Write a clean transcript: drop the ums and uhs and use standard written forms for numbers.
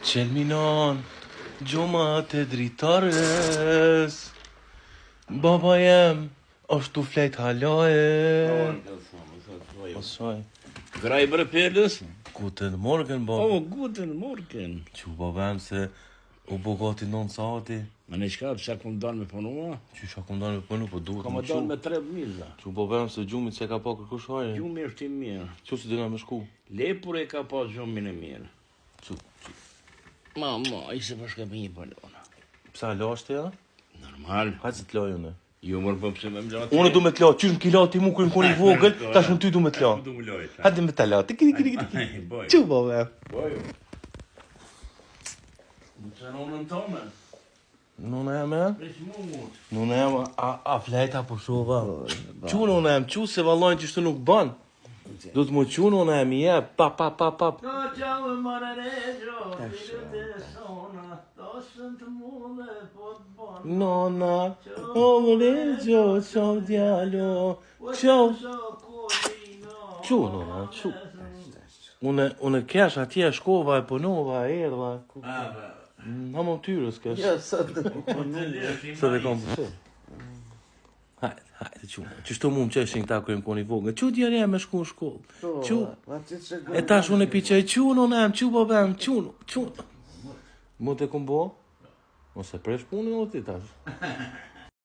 Qelminon, gjuma të dritarës. Baba jem, është tu flejt halaje. Pasaj. Graj bërpjellës? Guten Morgen, baba. Oh, guten Morgen. Që baba jem se u bogati 9 saati. Ma në qka, pësa kom dalë me punua? Që isha kom dalë me punu, po duhet Kom më dalë me qu. 3 miza. Që baba jem se gjumit që ka pa kërkush haje. Gjumi është i mirë. Që si dina me shku? Lepur e ka pas gjumin e mirë. Që, Mama, i se përshka për një palona. psa lasht ja? Normal. Hajtë se t'loj unë. Jo mërë për pëse me më gjatë. Unë du me t'la, qysh më kila ti mu kërën koni vogël, tash në ty du me t'la. Du më lojt. Hajtë me t'la, tiki. Boj. Që baba jem? Boj. Më që në në tome. Nuna jem e? Presh mu mut. Nuna jem, a flejta po shova. Qu nuna jem, qu se vallajnë që shtë nuk ban. Do të më qu nuna jem, je, pap. Ka qave mararegjo, të sona, tosën të mune, po të banë. Nona, o vëlegjo, qau djalo, qau. Qu nuna, qu. Unë kesh atje, shkova e punova, e erdha. Ha më tyrës kesh. Ja, sa të Sa dhe kom përse. Hajde, qu. Qështu mu më qeshin këta kërën koni vogë. Qu djerë me shku në shkollë. Qu. E tash unë e piqej, qu nona em, qu baba em, qu. Mu të kom bo? Mos e presh punën o ti tash.